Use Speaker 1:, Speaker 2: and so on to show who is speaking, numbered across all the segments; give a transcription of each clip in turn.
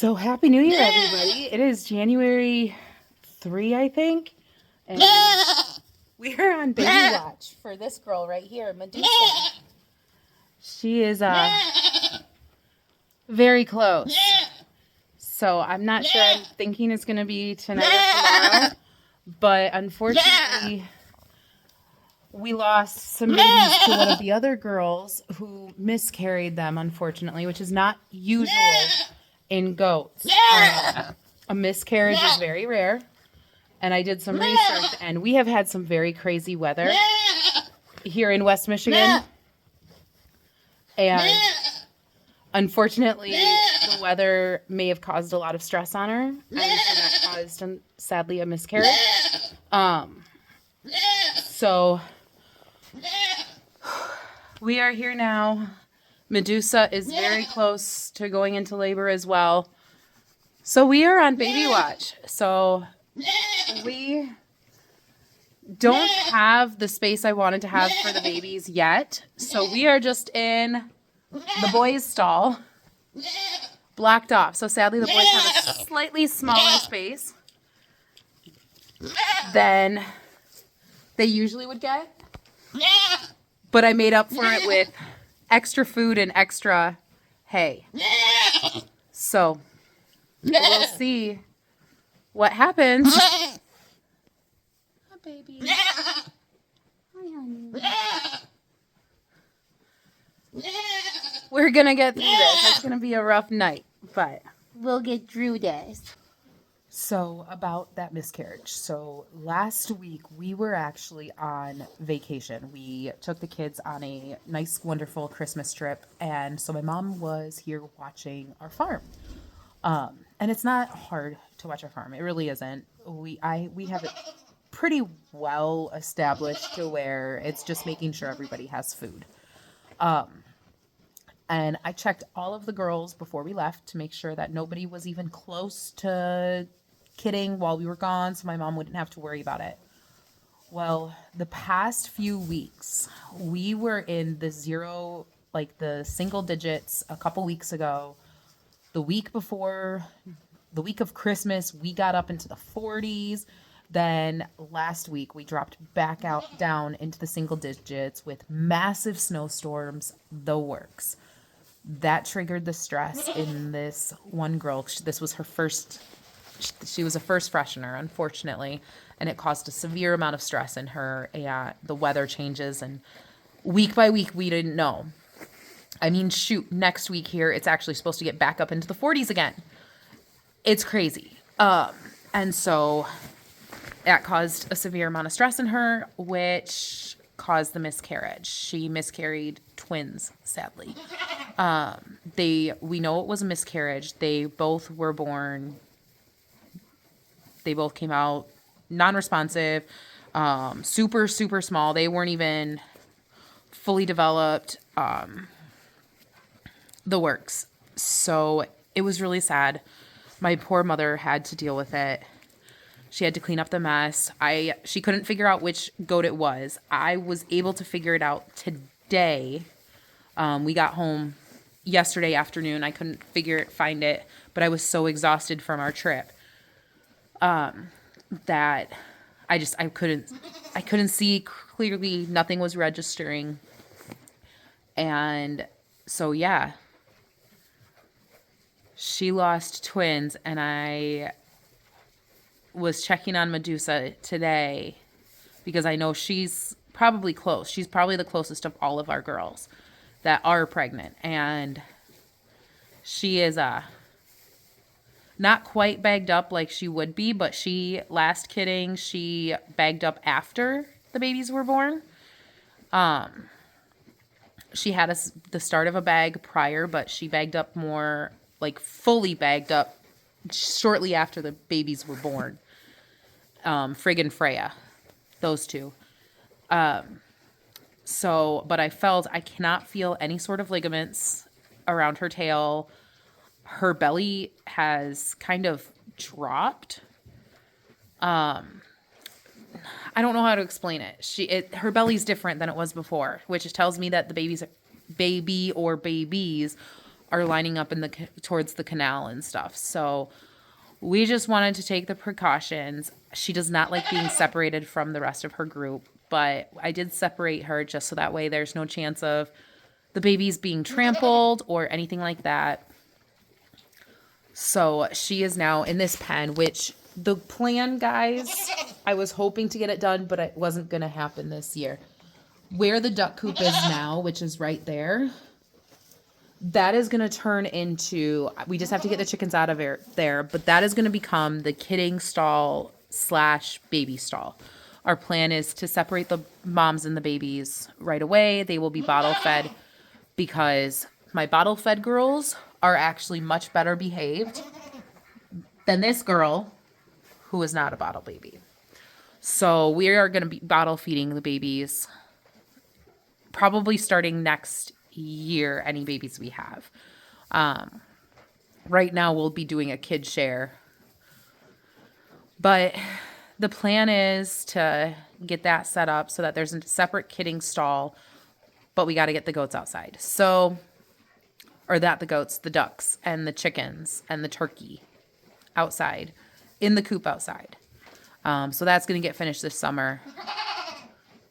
Speaker 1: So happy New Year, everybody. It is January 3, I think. And we are on baby watch for this girl right here, Medusa. She is very close. So I'm not sure. I'm thinking it's going to be tonight or tomorrow. But unfortunately, we lost some babies to one of the other girls who miscarried them, unfortunately, which is not usual in goats. A miscarriage is very rare. And I did some research, and we have had some very crazy weather here in West Michigan. And unfortunately, the weather may have caused a lot of stress on her. And so that caused, sadly, a miscarriage. So we are here now. Medusa is very close to going into labor as well. So we are on baby watch. So we don't have the space I wanted to have for the babies yet. So we are just in the boys' stall, blocked off. So sadly, the boys have a slightly smaller space than they usually would get. But I made up for it with extra food and extra hay. So we'll see what happens. Hi, baby. Hi, honey. We're going to get through this. It's going to be a rough night, but we'll get through this. So about that miscarriage. So last week we were actually on vacation. We took the kids on a nice, wonderful Christmas trip. And so my mom was here watching our farm. And it's not hard to watch our farm. It really isn't. We have it pretty well established to where it's just making sure everybody has food. And I checked all of the girls before we left to make sure that nobody was even close to kidding while we were gone, so my mom wouldn't have to worry about it. Well, the past few weeks, we were in the single digits a couple weeks ago. The week before, the week of Christmas, we got up into the 40s. Then last week, we dropped back down into the single digits with massive snowstorms, the works. That triggered the stress in this one girl. This was her first. She was a first freshener, unfortunately, and it caused a severe amount of stress in her. The weather changes, and week by week, we didn't know. I mean, shoot, next week here, it's actually supposed to get back up into the 40s again. It's crazy. And so that caused a severe amount of stress in her, which caused the miscarriage. She miscarried twins, sadly. We know it was a miscarriage. They both were born. They both came out non-responsive, super, super small. They weren't even fully developed. The works. So it was really sad. My poor mother had to deal with it. She had to clean up the mess. She couldn't figure out which goat it was. I was able to figure it out today. We got home yesterday afternoon. I couldn't find it, but I was so exhausted from our trip that I couldn't see clearly. Nothing was registering. And so, yeah, she lost twins, and I was checking on Medusa today because I know she's probably close. She's probably the closest of all of our girls that are pregnant, and she is not quite bagged up like she would be, but she bagged up after the babies were born. She had the start of a bag prior, but she bagged up more, like fully bagged up shortly after the babies were born. Frigg and Freya, those two. But I cannot feel any sort of ligaments around her tail. Her belly has kind of dropped. I don't know how to explain it. Her belly's different than it was before, which tells me that the babies are lining up in the towards the canal and stuff. So we just wanted to take the precautions. She does not like being separated from the rest of her group, but I did separate her just so that way there's no chance of the babies being trampled or anything like that. So she is now in this pen, which the plan, guys, I was hoping to get it done, but it wasn't going to happen this year. Where the duck coop is now, which is right there, that is going to turn into, we just have to get the chickens out of there, but that is going to become the kidding stall / baby stall. Our plan is to separate the moms and the babies right away. They will be bottle fed because my bottle fed girls are actually much better behaved than this girl who is not a bottle baby. So we are going to be bottle feeding the babies probably starting next year, any babies we have. Right now we'll be doing a kid share, but the plan is to get that set up so that there's a separate kidding stall, but we got to get the goats outside. So, or that the goats, the ducks and the chickens and the turkey outside in the coop outside. So that's going to get finished this summer,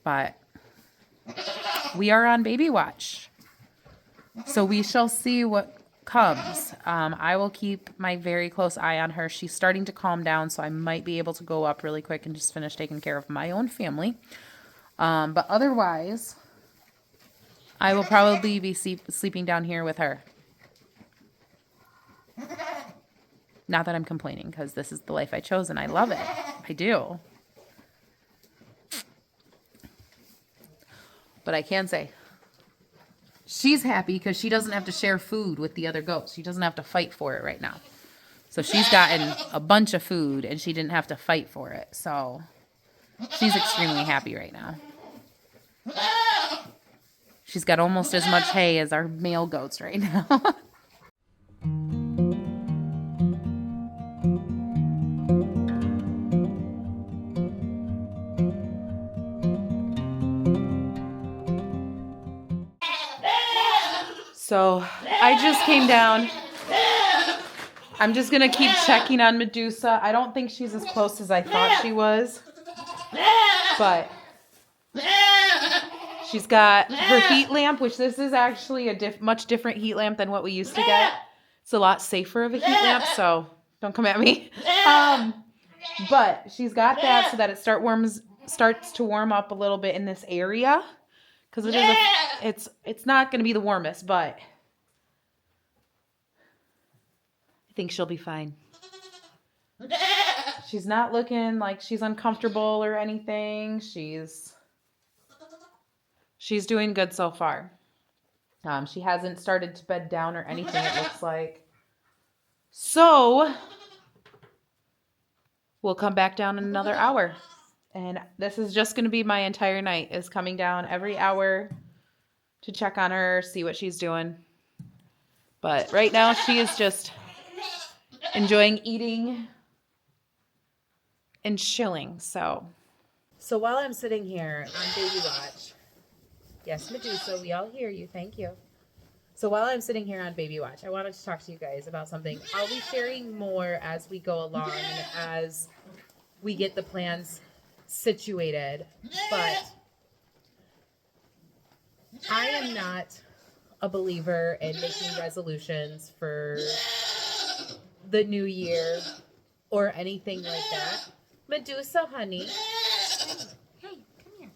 Speaker 1: but we are on baby watch. So we shall see what comes. I will keep my very close eye on her. She's starting to calm down, so I might be able to go up really quick and just finish taking care of my own family. But otherwise, I will probably be sleeping down here with her. Not that I'm complaining, because this is the life I chose and I love it. I do. But I can say, she's happy because she doesn't have to share food with the other goats. She doesn't have to fight for it right now. So she's gotten a bunch of food and she didn't have to fight for it. So she's extremely happy right now. She's got almost as much hay as our male goats right now. So I just came down. I'm just going to keep checking on Medusa. I don't think she's as close as I thought she was. But she's got her heat lamp, which this is actually a much different heat lamp than what we used to get. It's a lot safer of a heat lamp, so don't come at me. But she's got that so that it starts to warm up a little bit in this area. Because it's not going to be the warmest, but I think she'll be fine. She's not looking like she's uncomfortable or anything. She's doing good so far. She hasn't started to bed down or anything, it looks like. So we'll come back down in another hour. And this is just going to be my entire night, is coming down every hour to check on her, see what she's doing. But right now she is just enjoying eating and chilling. So while I'm sitting here on baby watch, yes, Medusa, we all hear you. Thank you. So while I'm sitting here on baby watch, I wanted to talk to you guys about something. I'll be sharing more as we go along and as we get the plans situated, but I am not a believer in making resolutions for the new year or anything like that. Medusa, honey. Hey, come here.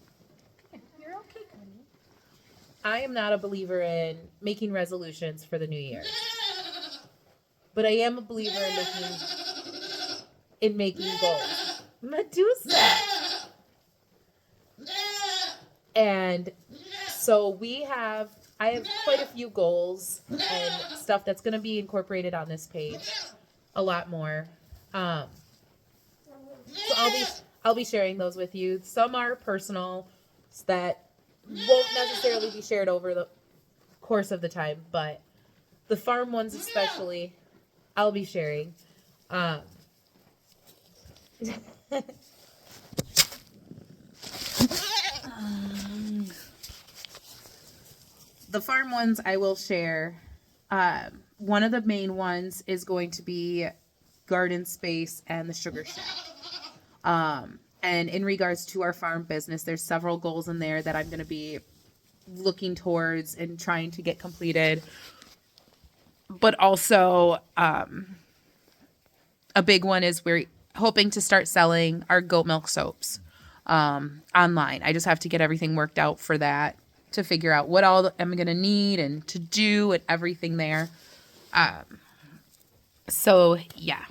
Speaker 1: You're okay, honey. I am not a believer in making resolutions for the new year. But I am a believer in making goals. Medusa. And so I have quite a few goals and stuff that's going to be incorporated on this page. A lot more. So I'll be sharing those with you. Some are personal that won't necessarily be shared over the course of the time, but the farm ones especially, I'll be sharing. The farm ones I will share One of the main ones is going to be garden space and the sugar shack. And in regards to our farm business, there's several goals in there that I'm going to be looking towards and trying to get completed. But also, a big one is we're hoping to start selling our goat milk soaps online. I just have to get everything worked out for that, to figure out what all I'm going to need and to do and everything there. So yeah.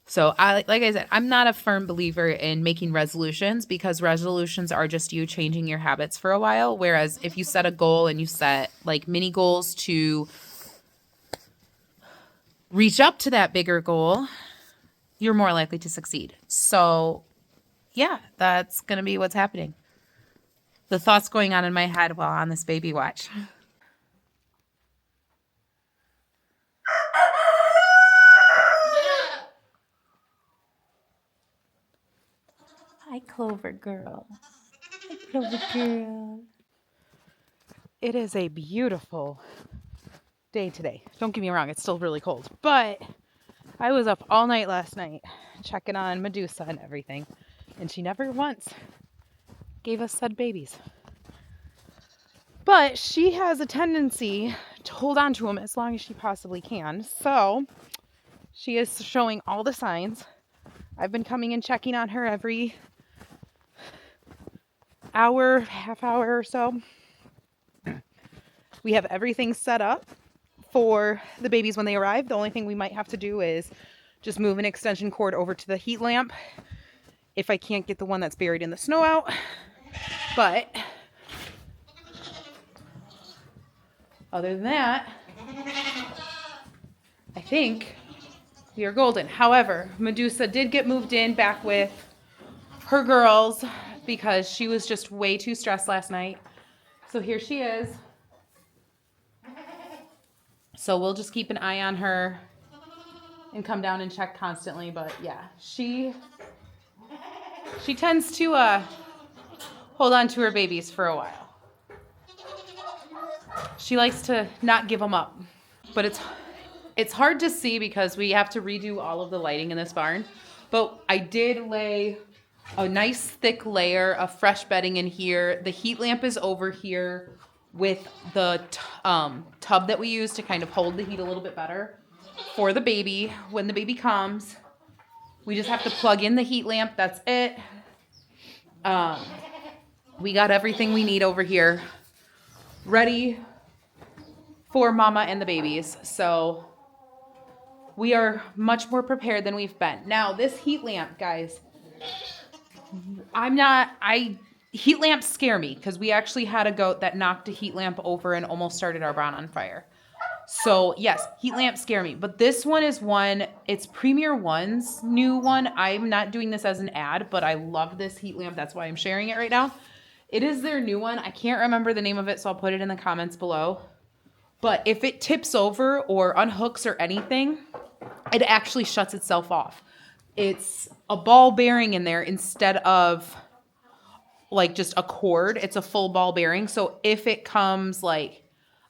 Speaker 1: So like I said, I'm not a firm believer in making resolutions, because resolutions are just you changing your habits for a while. Whereas if you set a goal and you set like mini goals to reach up to that bigger goal, you're more likely to succeed. So yeah, that's going to be what's happening. The thoughts going on in my head while on this baby watch. Hi, Clover girl. Hi, Clover girl. It is a beautiful day today. Don't get me wrong, it's still really cold. But I was up all night last night checking on Medusa and everything. And she never once gave us said babies. But she has a tendency to hold on to them as long as she possibly can. So she is showing all the signs. I've been coming and checking on her every hour, half hour or so. We have everything set up for the babies when they arrive. The only thing we might have to do is just move an extension cord over to the heat lamp if I can't get the one that's buried in the snow out. But other than that, I think we are golden. However, Medusa did get moved in back with her girls because she was just way too stressed last night. So here she is. So we'll just keep an eye on her and come down and check constantly. But yeah, she tends to hold on to her babies for a while. She likes to not give them up. But it's hard to see because we have to redo all of the lighting in this barn. But I did lay a nice thick layer of fresh bedding in here. The heat lamp is over here with the tub that we use to kind of hold the heat a little bit better for the baby. When the baby comes, we just have to plug in the heat lamp. That's it. We got everything we need over here ready for mama and the babies. So we are much more prepared than we've been. Now, this heat lamp, guys, heat lamps scare me because we actually had a goat that knocked a heat lamp over and almost started our barn on fire. So yes, heat lamps scare me. But this one is it's Premier One's new one. I'm not doing this as an ad, but I love this heat lamp. That's why I'm sharing it right now. It is their new one. I can't remember the name of it, so I'll put it in the comments below. But if it tips over or unhooks or anything, it actually shuts itself off. It's a ball bearing in there instead of like just a cord. It's a full ball bearing. So if it comes like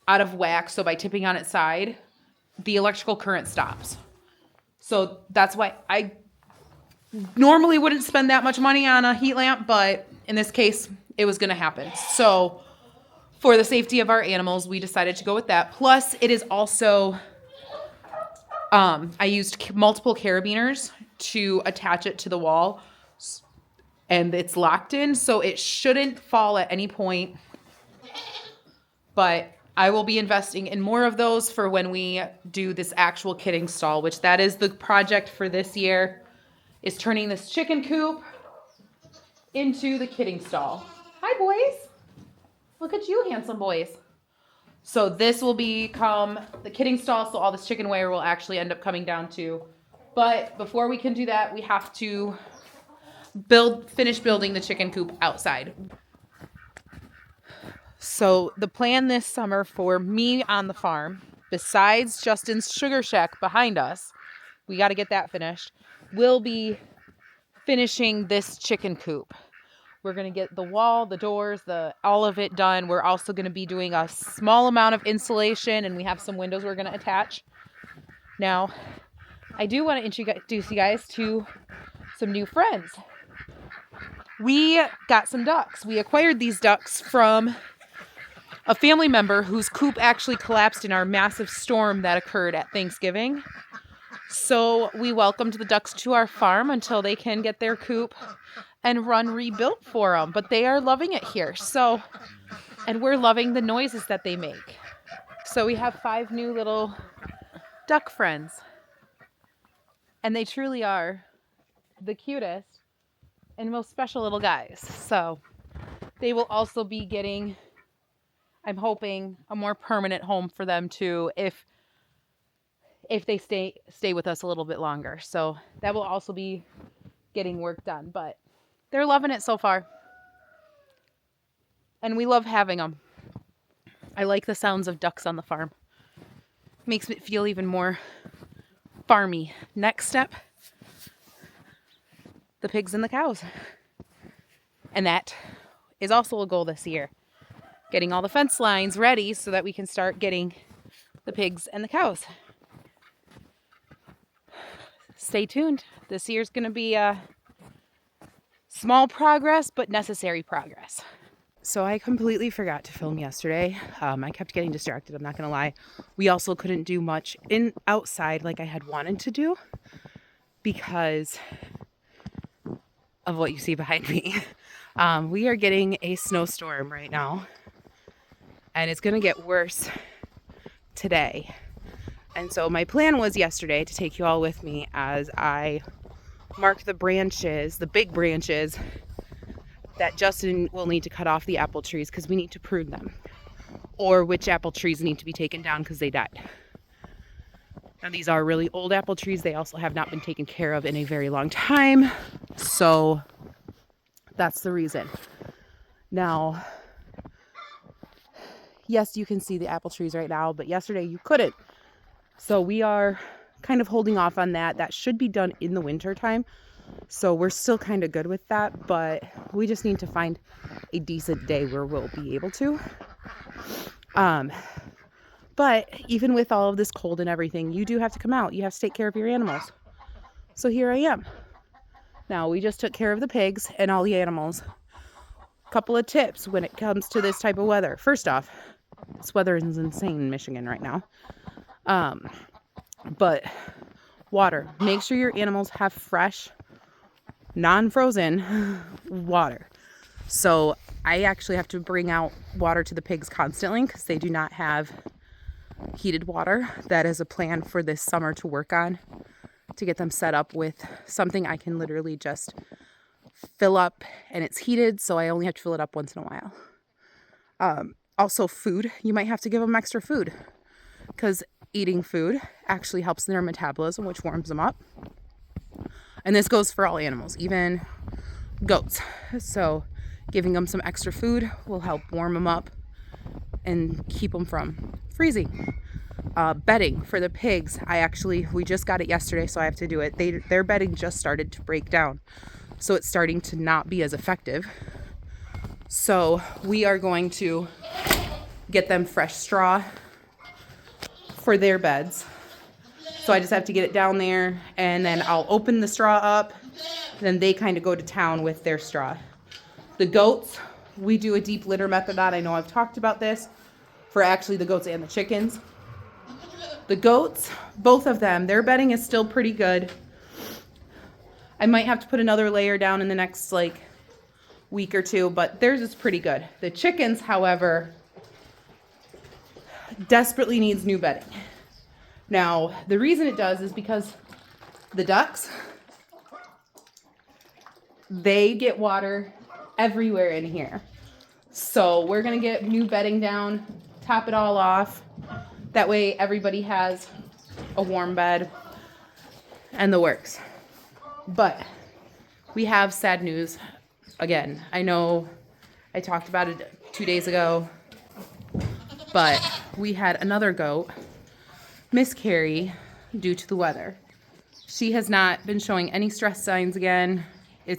Speaker 1: out of whack, so by tipping on its side, the electrical current stops. So that's why I normally wouldn't spend that much money on a heat lamp, but in this case, it was going to happen. So for the safety of our animals, we decided to go with that. Plus, it is also, I used multiple carabiners to attach it to the wall, and it's locked in, so it shouldn't fall at any point. But I will be investing in more of those for when we do this actual kidding stall, which that is the project for this year, is turning this chicken coop into the kidding stall. Hi, boys. Look at you, handsome boys. So this will become the kidding stall, so all this chicken wire will actually end up coming down too. But before we can do that, we have to finish building the chicken coop outside. So the plan this summer for me on the farm, besides Justin's sugar shack behind us, we got to get that finished, will be finishing this chicken coop. We're going to get the wall, the doors, all of it done. We're also going to be doing a small amount of insulation, and we have some windows we're going to attach. Now, I do want to introduce you guys to some new friends. We got some ducks. We acquired these ducks from a family member whose coop actually collapsed in our massive storm that occurred at Thanksgiving. So we welcomed the ducks to our farm until they can get their coop and run rebuilt for them. But they are loving it here. And we're loving the noises that they make. So we have 5 new little duck friends. And they truly are the cutest and most special little guys. So they will also be getting, I'm hoping, a more permanent home for them too if they stay with us a little bit longer. So that will also be getting work done, but they're loving it so far. And we love having them. I like the sounds of ducks on the farm. Makes it feel even more farmy. Next step, the pigs and the cows. And that is also a goal this year. Getting all the fence lines ready so that we can start getting the pigs and the cows. Stay tuned. This year's going to be small progress, but necessary progress. So I completely forgot to film yesterday. I kept getting distracted, I'm not going to lie. We also couldn't do much outside like I had wanted to do because of what you see behind me. We are getting a snowstorm right now, and it's going to get worse today. And so my plan was yesterday to take you all with me as I mark the branches, the big branches, that Justin will need to cut off the apple trees because we need to prune them. Or which apple trees need to be taken down because they died. Now these are really old apple trees. They also have not been taken care of in a very long time. So that's the reason. Now, yes, you can see the apple trees right now, but yesterday you couldn't. So we are kind of holding off on that. That should be done in the winter time. So we're still kind of good with that, but we just need to find a decent day where we'll be able to. But even with all of this cold and everything, you do have to come out. You have to take care of your animals. So here I am. Now, we just took care of the pigs and all the animals. Couple of tips when it comes to this type of weather. First off, this weather is insane in Michigan right now. But water. Make sure your animals have fresh, non-frozen water. So I actually have to bring out water to the pigs constantly because they do not have heated water. That is a plan for this summer to work on, to get them set up with something I can literally just fill up and it's heated, so I only have to fill it up once in a while. Also food. You might have to give them extra food because eating food actually helps their metabolism, which warms them up. And this goes for all animals, even goats. So giving them some extra food will help warm them up and keep them from freezing. Bedding for the pigs. We just got it yesterday, so I have to do it. Their bedding just started to break down. So it's starting to not be as effective. So we are going to get them fresh straw for their beds. So I just have to get it down there, and then I'll open the straw up. Then they kind of go to town with their straw. The goats, we do a deep litter method on. I know I've talked about this for actually the goats and the chickens. The goats, both of them, their bedding is still pretty good. I might have to put another layer down in the next week or two, but theirs is pretty good. The chickens, however, desperately needs new bedding. Now, the reason it does is because the ducks, they get water everywhere in here. So we're going to get new bedding down, top it all off. That way everybody has a warm bed and the works. But we have sad news again. I know I talked about it 2 days ago, but we had another goat miscarry due to the weather. She has not been showing any stress signs again.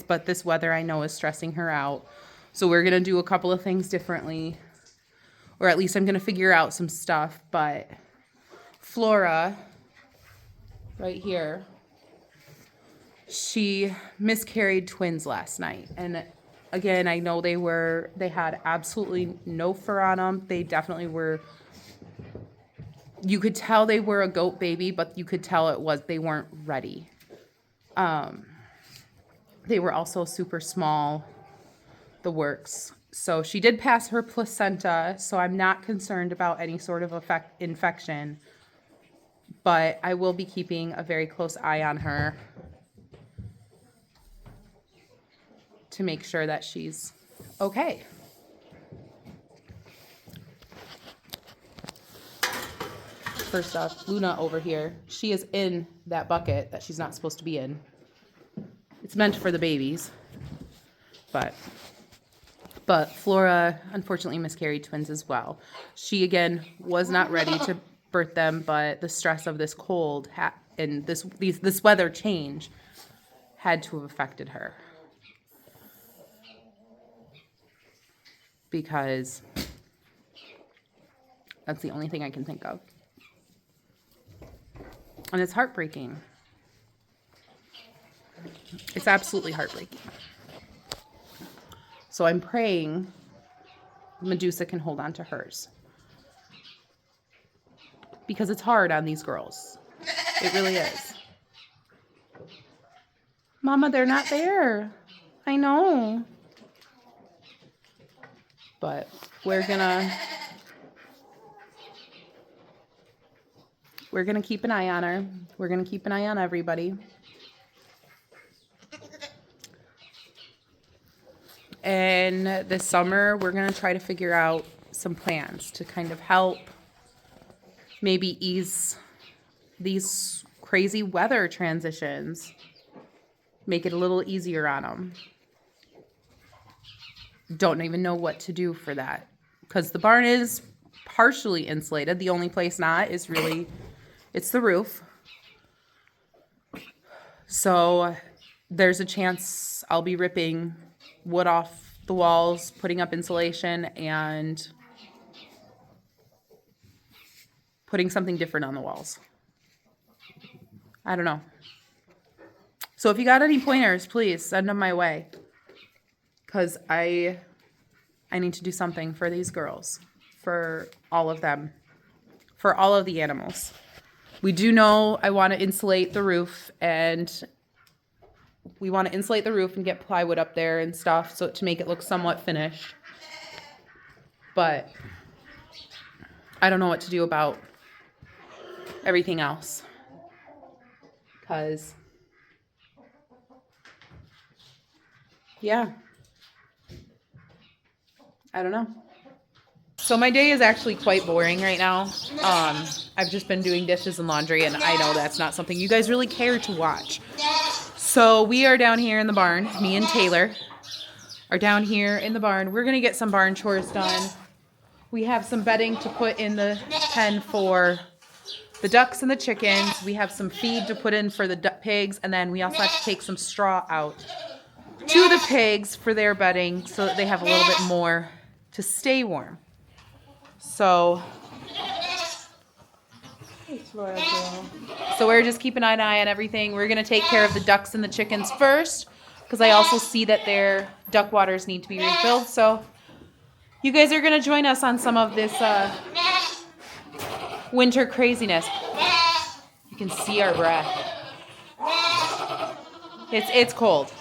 Speaker 1: but this weather I know is stressing her out. So we're going to do a couple of things differently, or at least I'm going to figure out some stuff. But Flora, right here, she miscarried twins last night. And again, I know they had absolutely no fur on them. They definitely were, you could tell they were a goat baby, but you could tell they weren't ready. They were also super small, the works. So she did pass her placenta, so I'm not concerned about any sort of infection, but I will be keeping a very close eye on her to make sure that she's okay. First off, Luna over here, she is in that bucket that she's not supposed to be in. It's meant for the babies, but Flora unfortunately miscarried twins as well. She again was not ready to birth them, but the stress of this cold and this weather change had to have affected her, because that's the only thing I can think of. And it's heartbreaking. It's absolutely heartbreaking. So I'm praying Medusa can hold on to hers, because it's hard on these girls. It really is. Mama, they're not there. I know. But we're gonna keep an eye on her. We're gonna keep an eye on everybody. And this summer, we're going to try to figure out some plans to kind of help maybe ease these crazy weather transitions, make it a little easier on them. Don't even know what to do for that, because the barn is partially insulated. The only place not is really, it's the roof. So there's a chance I'll be ripping wood off the walls, putting up insulation, and putting something different on the walls. I don't know. So if you got any pointers, please send them my way, because I need to do something for these girls, for all of them, for all of the animals. We do know I want to insulate the roof, and we want to insulate the roof and get plywood up there and stuff, so to make it look somewhat finished. But I don't know what to do about everything else, because yeah, I don't know. So my day is actually quite boring right now. I've just been doing dishes and laundry, and I know that's not something you guys really care to watch. So we are down here in the barn. Me and Taylor are down here in the barn. We're going to get some barn chores done. We have some bedding to put in the pen for the ducks and the chickens. We have some feed to put in for the pigs. And then we also have to take some straw out to the pigs for their bedding, so that they have a little bit more to stay warm. So we're just keeping an eye on everything. We're going to take care of the ducks and the chickens first, because I also see that their duck waters need to be refilled. So you guys are going to join us on some of this winter craziness. You can see our breath. It's cold.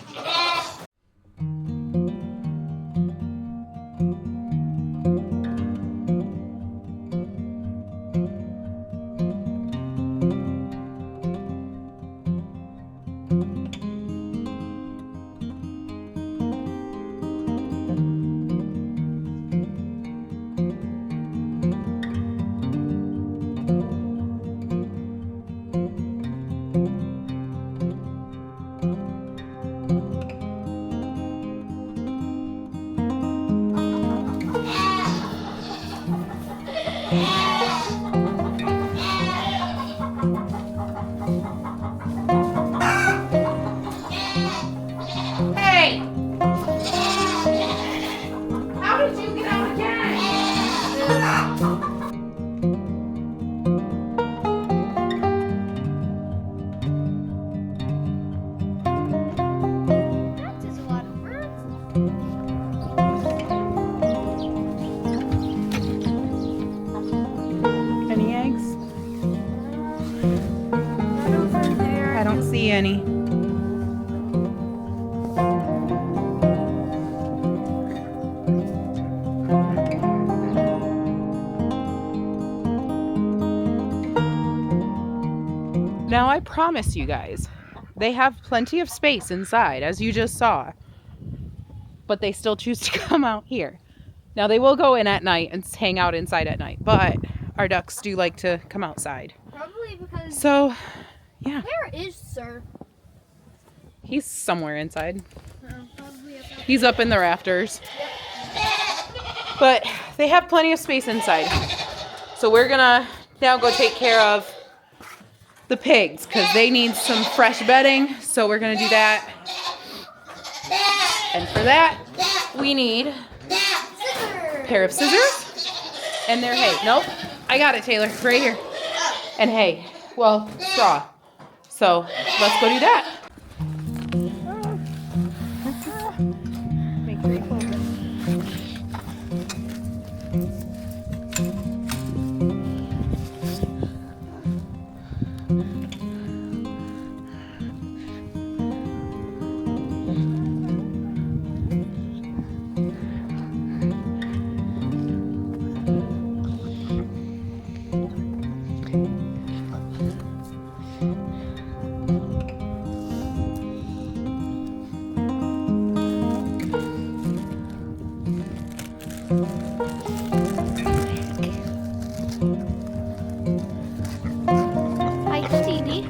Speaker 1: promise you guys, they have plenty of space inside, as you just saw. But they still choose to come out here. Now, they will go in at night and hang out inside at night, but our ducks do like to come outside.
Speaker 2: Probably because...
Speaker 1: So, yeah.
Speaker 2: Where is Sir?
Speaker 1: He's somewhere inside.
Speaker 2: Probably up there.
Speaker 1: He's up in the rafters. But they have plenty of space inside. So we're gonna now go take care of the pigs because they need some fresh bedding. So we're gonna do that. And for that, we need a pair of scissors and their hay. Nope, I got it, Taylor, right here. And hay, well, straw. So let's go do that. Make sure you close it.
Speaker 2: Hi, Stevie.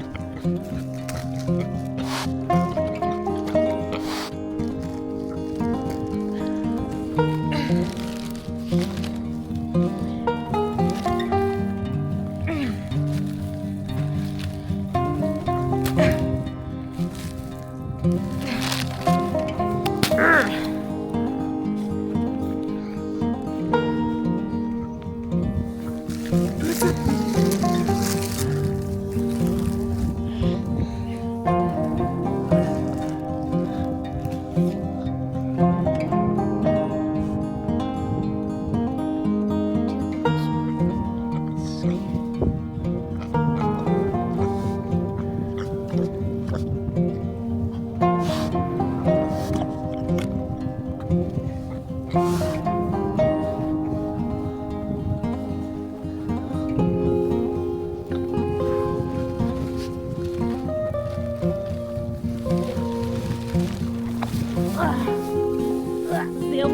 Speaker 2: They'll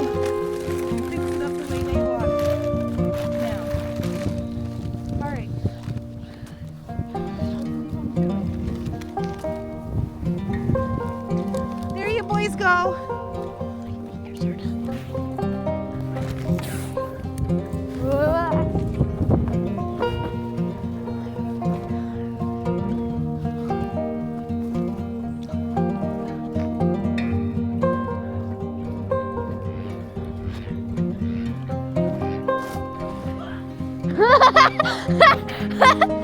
Speaker 2: fix it up the way they want. Now. Alright. There you boys go. Ha ha ha!